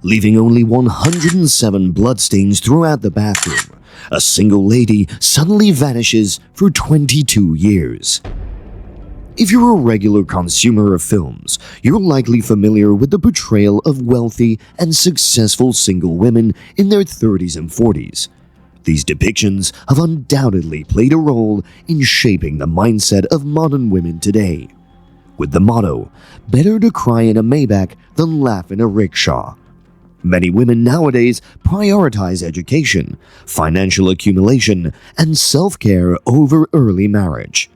leaving only 107 bloodstains throughout the bathroom. A single lady suddenly vanishes for 22 years. If you're a regular consumer of films, you're likely familiar with the portrayal of wealthy and successful single women in their 30s and 40s. These depictions have undoubtedly played a role in shaping the mindset of modern women today, with the motto, "Better to cry in a Maybach than laugh in a rickshaw." Many women nowadays prioritize education, financial accumulation, and self-care over early marriage.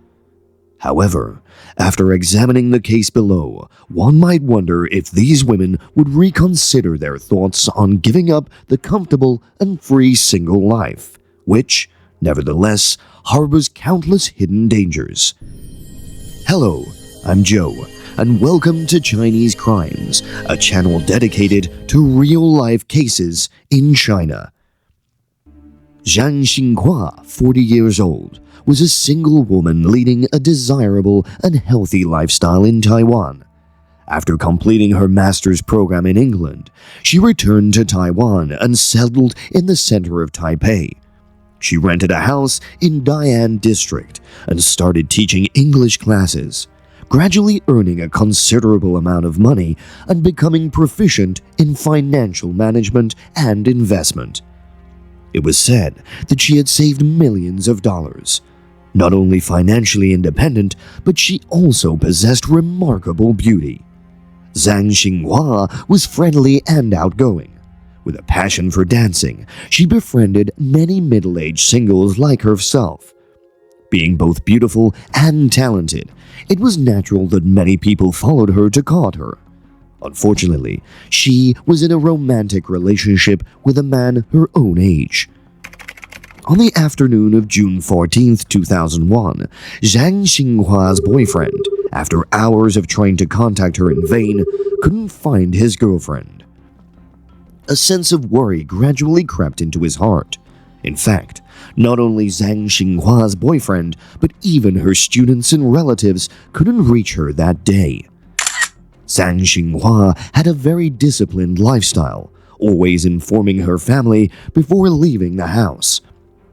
However, after examining the case below, one might wonder if these women would reconsider their thoughts on giving up the comfortable and free single life, which, nevertheless, harbors countless hidden dangers. Hello, I'm Joe, and welcome to Chinese Crimes, a channel dedicated to real-life cases in China. Zhang Xinhua, 40 years old, was a single woman leading a desirable and healthy lifestyle in Taiwan. After completing her master's program in England, she returned to Taiwan and settled in the center of Taipei. She rented a house in Dai'an District and started teaching English classes, gradually earning a considerable amount of money and becoming proficient in financial management and investment. It was said that she had saved millions of dollars. Not only financially independent, but she also possessed remarkable beauty. Zhang Xinhua was friendly and outgoing. With a passion for dancing, she befriended many middle-aged singles like herself. Being both beautiful and talented, it was natural that many people followed her to court her. Unfortunately, she was in a romantic relationship with a man her own age. On the afternoon of June 14, 2001, Zhang Xinhua's boyfriend, after hours of trying to contact her in vain, couldn't find his girlfriend. A sense of worry gradually crept into his heart. In fact, not only Zhang Xinhua's boyfriend, but even her students and relatives couldn't reach her that day. Zhang Xinhua had a very disciplined lifestyle, always informing her family before leaving the house.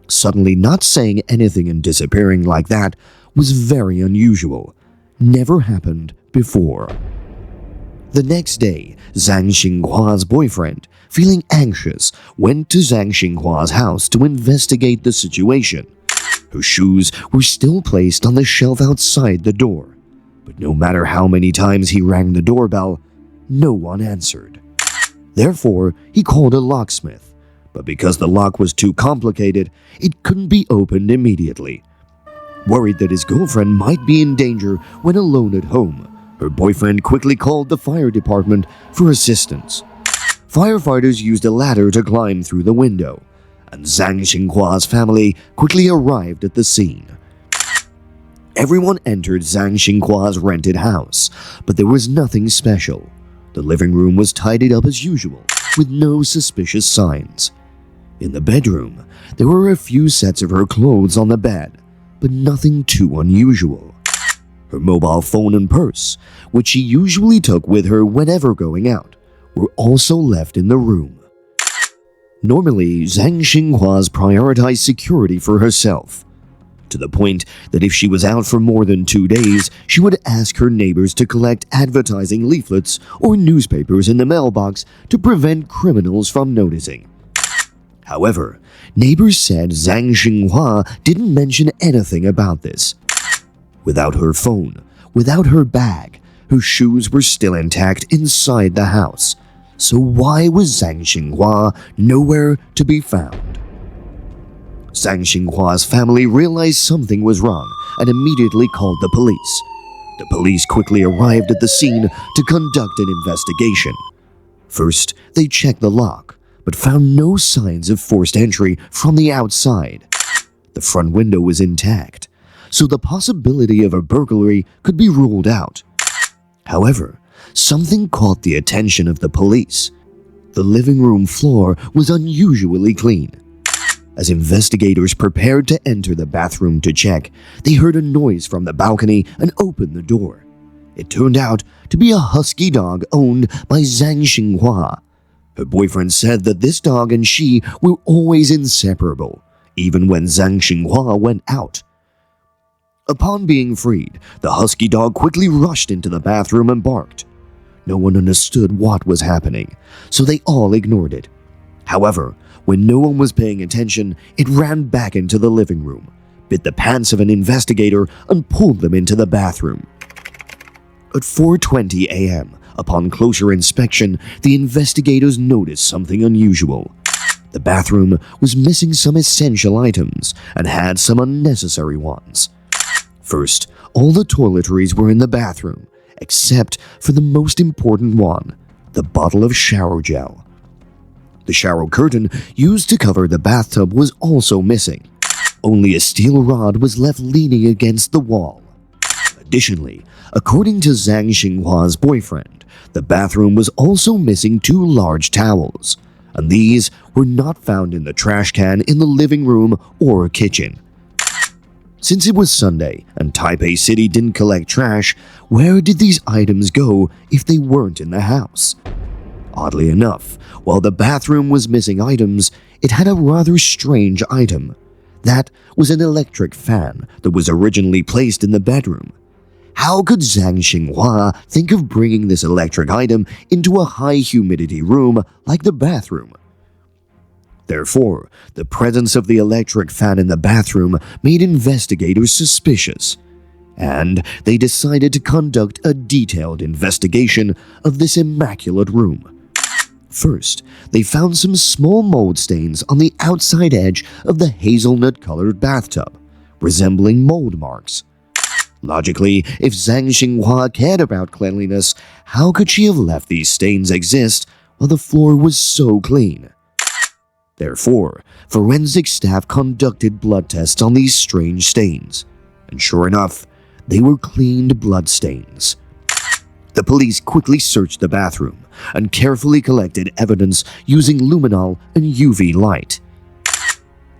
Suddenly not saying anything and disappearing like that was very unusual. Never happened before. The next day, Zhang Xinhua's boyfriend, feeling anxious, went to Zhang Xinhua's house to investigate the situation. Her shoes were still placed on the shelf outside the door, but no matter how many times he rang the doorbell, no one answered. Therefore, he called a locksmith. But because the lock was too complicated, it couldn't be opened immediately. Worried that his girlfriend might be in danger when alone at home, her boyfriend quickly called the fire department for assistance. Firefighters used a ladder to climb through the window, and Zhang Xinhua's family quickly arrived at the scene. Everyone entered Zhang Xinhua's rented house, but there was nothing special. The living room was tidied up as usual, with no suspicious signs. In the bedroom, there were a few sets of her clothes on the bed, but nothing too unusual. Her mobile phone and purse, which she usually took with her whenever going out, were also left in the room. Normally, Zhang Xinhua's prioritized security for herself, to the point that if she was out for more than 2 days, she would ask her neighbors to collect advertising leaflets or newspapers in the mailbox to prevent criminals from noticing. However, neighbors said Zhang Xinhua didn't mention anything about this. Without her phone, without her bag, her shoes were still intact inside the house. So why was Zhang Xinhua nowhere to be found? Zhang Xinhua's family realized something was wrong and immediately called the police. The police quickly arrived at the scene to conduct an investigation. First, they checked the lock, but found no signs of forced entry from the outside. The front window was intact, so the possibility of a burglary could be ruled out. However, something caught the attention of the police. The living room floor was unusually clean. As investigators prepared to enter the bathroom to check, they heard a noise from the balcony and opened the door. It turned out to be a husky dog owned by Zhang Xinhua. Her boyfriend said that this dog and she were always inseparable, even when Zhang Xinghua went out. Upon being freed, the husky dog quickly rushed into the bathroom and barked. No one understood what was happening, so they all ignored it. However, when no one was paying attention, it ran back into the living room, bit the pants of an investigator, and pulled them into the bathroom. At 4:20 a.m., upon closer inspection, the investigators noticed something unusual. The bathroom was missing some essential items and had some unnecessary ones. First, all the toiletries were in the bathroom, except for the most important one, the bottle of shower gel. The shower curtain used to cover the bathtub was also missing. Only a steel rod was left leaning against the wall. Additionally, according to Zhang Xinghua's boyfriend, the bathroom was also missing 2 large towels, and these were not found in the trash can in the living room or kitchen. Since it was Sunday and Taipei City didn't collect trash, where did these items go if they weren't in the house? Oddly enough, while the bathroom was missing items, it had a rather strange item. That was an electric fan that was originally placed in the bedroom. How could Zhang Xinghua think of bringing this electric item into a high-humidity room like the bathroom? Therefore, the presence of the electric fan in the bathroom made investigators suspicious, and they decided to conduct a detailed investigation of this immaculate room. First, they found some small mold stains on the outside edge of the hazelnut-colored bathtub, resembling mold marks. Logically, if Zhang Xinghua cared about cleanliness, how could she have left these stains exist while the floor was so clean? Therefore, forensic staff conducted blood tests on these strange stains, and sure enough, they were cleaned blood stains. The police quickly searched the bathroom and carefully collected evidence using luminol and UV light.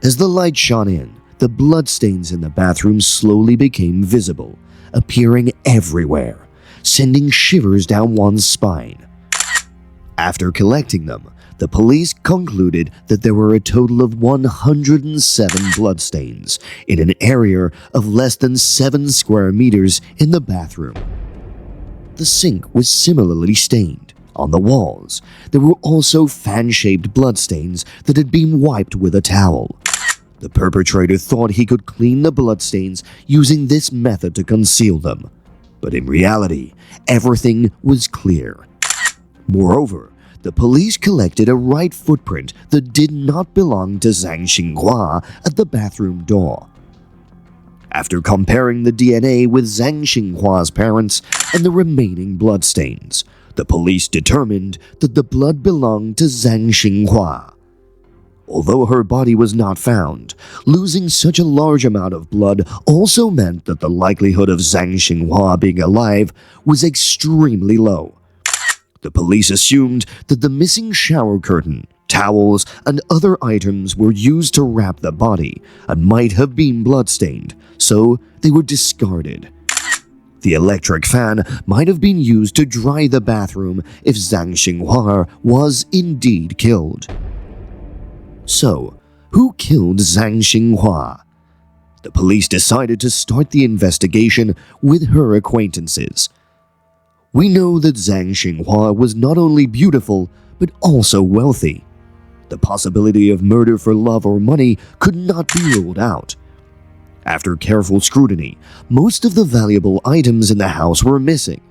As the light shone in, the bloodstains in the bathroom slowly became visible, appearing everywhere, sending shivers down one's spine. After collecting them, the police concluded that there were a total of 107 bloodstains in an area of less than 7 square meters in the bathroom. The sink was similarly stained. On the walls, there were also fan-shaped bloodstains that had been wiped with a towel. The perpetrator thought he could clean the bloodstains using this method to conceal them, but in reality, everything was clear. Moreover, the police collected a right footprint that did not belong to Zhang Xinghua at the bathroom door. After comparing the DNA with Zhang Xinghua's parents and the remaining bloodstains, the police determined that the blood belonged to Zhang Xinghua. Although her body was not found, losing such a large amount of blood also meant that the likelihood of Zhang Xinghua being alive was extremely low. The police assumed that the missing shower curtain, towels, and other items were used to wrap the body and might have been bloodstained, so they were discarded. The electric fan might have been used to dry the bathroom if Zhang Xinghua was indeed killed. So, who killed Zhang Xinghua? The police decided to start the investigation with her acquaintances. We know that Zhang Xinghua was not only beautiful, but also wealthy. The possibility of murder for love or money could not be ruled out. After careful scrutiny, most of the valuable items in the house were missing,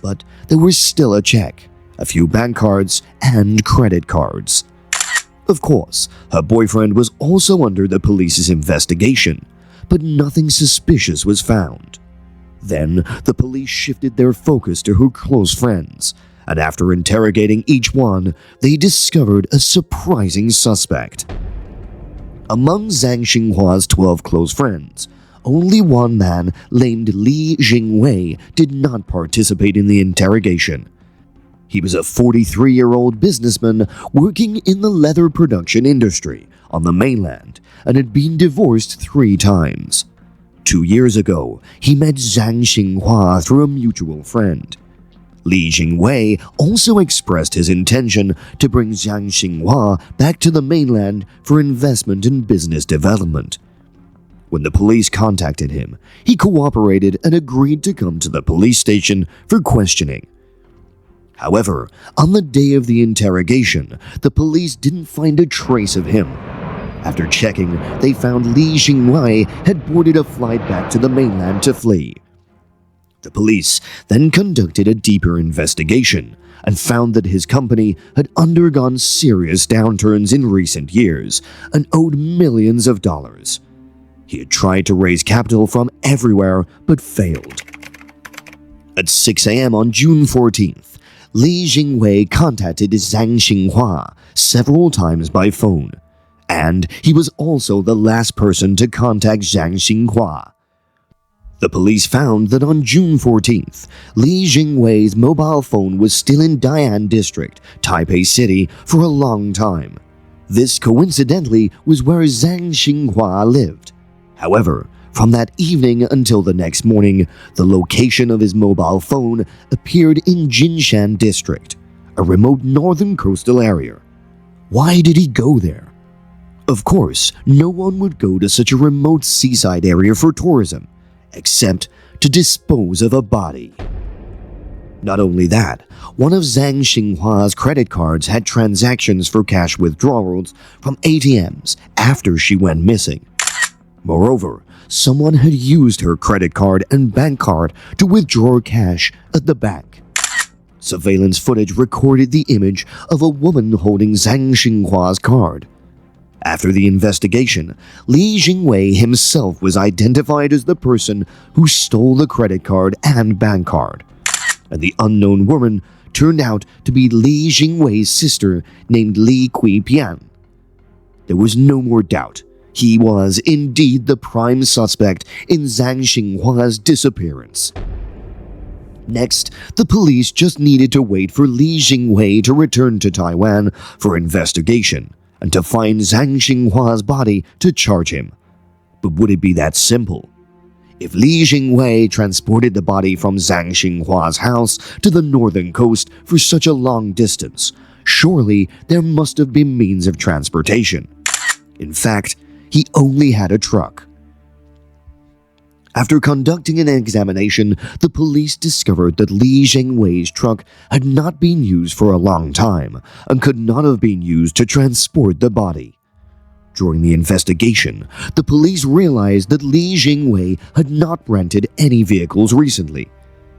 but there was still a check, a few bank cards, and credit cards. Of course, her boyfriend was also under the police's investigation, but nothing suspicious was found. Then, the police shifted their focus to her close friends, and after interrogating each one, they discovered a surprising suspect. Among Zhang Xinghua's 12 close friends, only one man named Li Jingwei did not participate in the interrogation. He was a 43-year-old businessman working in the leather production industry on the mainland and had been divorced 3 times. 2 years ago, he met Zhang Xinghua through a mutual friend. Li Jingwei also expressed his intention to bring Zhang Xinghua back to the mainland for investment and business development. When the police contacted him, he cooperated and agreed to come to the police station for questioning. However, on the day of the interrogation, the police didn't find a trace of him. After checking, they found Li Jingwei had boarded a flight back to the mainland to flee. The police then conducted a deeper investigation and found that his company had undergone serious downturns in recent years and owed millions of dollars. He had tried to raise capital from everywhere but failed. At 6 a.m. on June 14th, Li Jingwei contacted Zhang Xinghua several times by phone, and he was also the last person to contact Zhang Xinghua. The police found that on June 14th, Li Jingwei's mobile phone was still in Dai'an District, Taipei City, for a long time. This coincidentally was where Zhang Xinghua lived. However, from that evening until the next morning, the location of his mobile phone appeared in Jinshan District, a remote northern coastal area. Why did he go there? Of course, no one would go to such a remote seaside area for tourism, except to dispose of a body. Not only that, one of Zhang Xinghua's credit cards had transactions for cash withdrawals from ATMs after she went missing. Moreover, someone had used her credit card and bank card to withdraw cash at the bank. Surveillance footage recorded the image of a woman holding Zhang Xinghua's card. After the investigation, Li Jingwei himself was identified as the person who stole the credit card and bank card, and the unknown woman turned out to be Li Jingwei's sister named Li Kuipian. There was no more doubt. He was indeed the prime suspect in Zhang Xinghua's disappearance. Next, the police just needed to wait for Li Jingwei to return to Taiwan for investigation and to find Zhang Xinghua's body to charge him. But would it be that simple? If Li Jingwei transported the body from Zhang Xinghua's house to the northern coast for such a long distance, surely there must have been means of transportation. In fact, he only had a truck. After conducting an examination, the police discovered that Li Jingwei's truck had not been used for a long time and could not have been used to transport the body. During the investigation, the police realized that Li Jingwei had not rented any vehicles recently.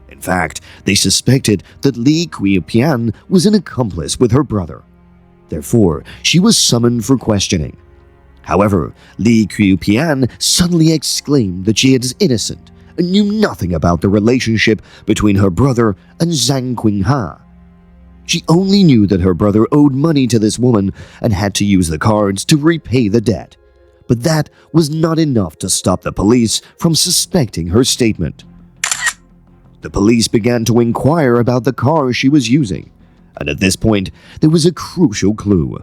In fact, they suspected that Li Kuipian was an accomplice with her brother. Therefore, she was summoned for questioning. However, Li Kuipian suddenly exclaimed that she is innocent and knew nothing about the relationship between her brother and Zhang Qingha. She only knew that her brother owed money to this woman and had to use the cards to repay the debt. But that was not enough to stop the police from suspecting her statement. The police began to inquire about the car she was using, and at this point, there was a crucial clue.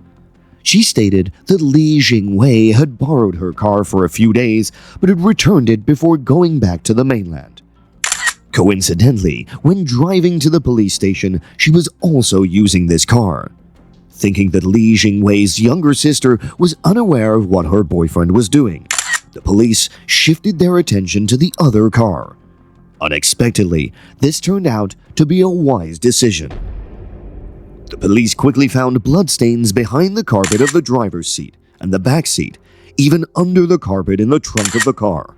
She stated that Li Jingwei had borrowed her car for a few days but had returned it before going back to the mainland. Coincidentally, when driving to the police station, she was also using this car. Thinking that Li Jingwei's younger sister was unaware of what her boyfriend was doing, the police shifted their attention to the other car. Unexpectedly, this turned out to be a wise decision. The police quickly found bloodstains behind the carpet of the driver's seat and the back seat, even under the carpet in the trunk of the car.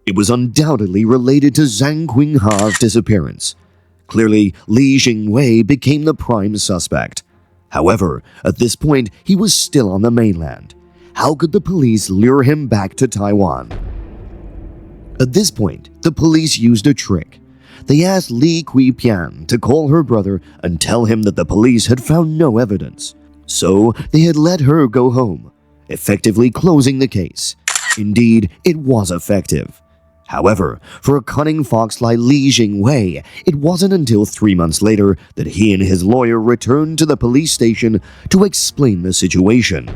It was undoubtedly related to Zhang Qingha's disappearance. Clearly, Li Jingwei became the prime suspect. However, at this point, he was still on the mainland. How could the police lure him back to Taiwan? At this point, the police used a trick. They asked Li Kuipian to call her brother and tell him that the police had found no evidence. So they had let her go home, effectively closing the case. Indeed, it was effective. However, for a cunning fox like Li Jingwei, it wasn't until 3 months later that he and his lawyer returned to the police station to explain the situation.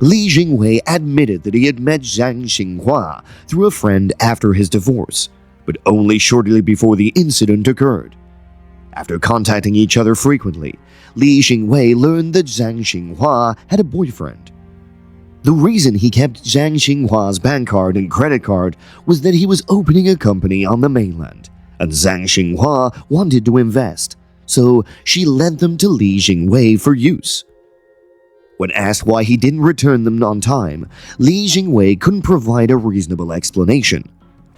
Li Jingwei admitted that he had met Zhang Xinghua through a friend after his divorce, but only shortly before the incident occurred. After contacting each other frequently, Li Xingwei learned that Zhang Xinghua had a boyfriend. The reason he kept Zhang Xinghua's bank card and credit card was that he was opening a company on the mainland, and Zhang Xinghua wanted to invest, so she lent them to Li Xingwei for use. When asked why he didn't return them on time, Li Xingwei couldn't provide a reasonable explanation.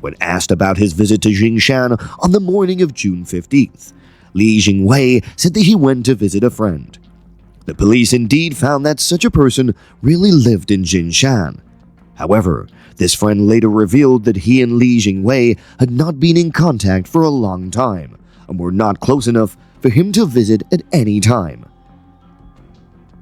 When asked about his visit to Jingshan on the morning of June 15th, Li Xingwei said that he went to visit a friend. The police indeed found that such a person really lived in Jingshan. However, this friend later revealed that he and Li Xingwei had not been in contact for a long time and were not close enough for him to visit at any time.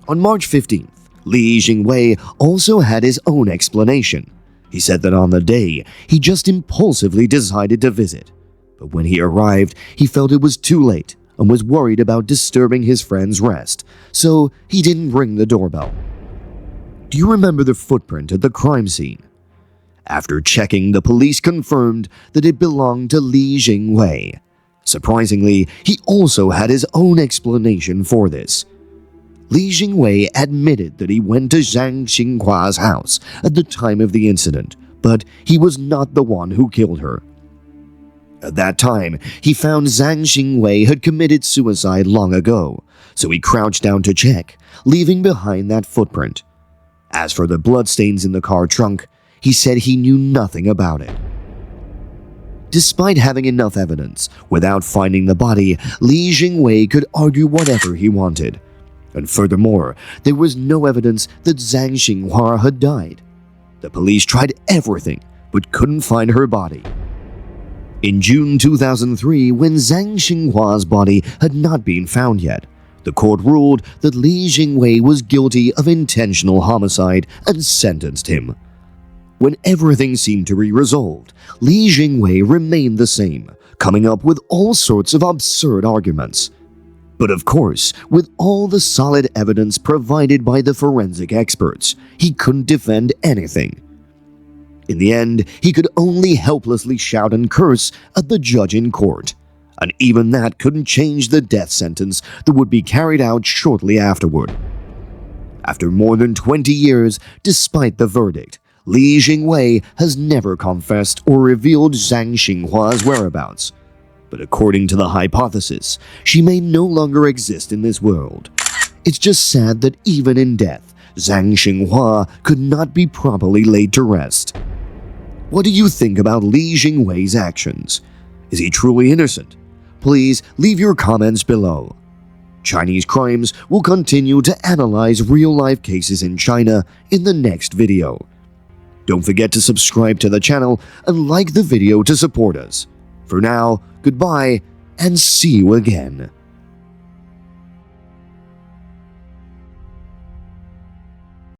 On March 15th, Li Xingwei also had his own explanation. He said that on the day, he just impulsively decided to visit. But when he arrived, he felt it was too late and was worried about disturbing his friend's rest, so he didn't ring the doorbell. Do you remember the footprint at the crime scene? After checking, the police confirmed that it belonged to Li Xingwei. Surprisingly, he also had his own explanation for this. Li Xingwei admitted that he went to Zhang Xinghua's house at the time of the incident, but he was not the one who killed her. At that time, he found Zhang Xingwei had committed suicide long ago, so he crouched down to check, leaving behind that footprint. As for the bloodstains in the car trunk, he said he knew nothing about it. Despite having enough evidence, without finding the body, Li Xingwei could argue whatever he wanted. And furthermore, there was no evidence that Zhang Xinghua had died. The police tried everything, but couldn't find her body. In June 2003, when Zhang Xinghua's body had not been found yet, the court ruled that Li Xingwei was guilty of intentional homicide and sentenced him. When everything seemed to be resolved, Li Xingwei remained the same, coming up with all sorts of absurd arguments. But of course, with all the solid evidence provided by the forensic experts, he couldn't defend anything. In the end, he could only helplessly shout and curse at the judge in court, and even that couldn't change the death sentence that would be carried out shortly afterward. After more than 20 years, despite the verdict, Li Xingwei has never confessed or revealed Zhang Xinghua's whereabouts. But according to the hypothesis, she may no longer exist in this world. It's just sad that even in death, Zhang Xinghua could not be properly laid to rest. What do you think about Li Xingwei's actions? Is he truly innocent? Please leave your comments below. Chinese Crimes will continue to analyze real-life cases in China in the next video. Don't forget to subscribe to the channel and like the video to support us. For now, goodbye and see you again.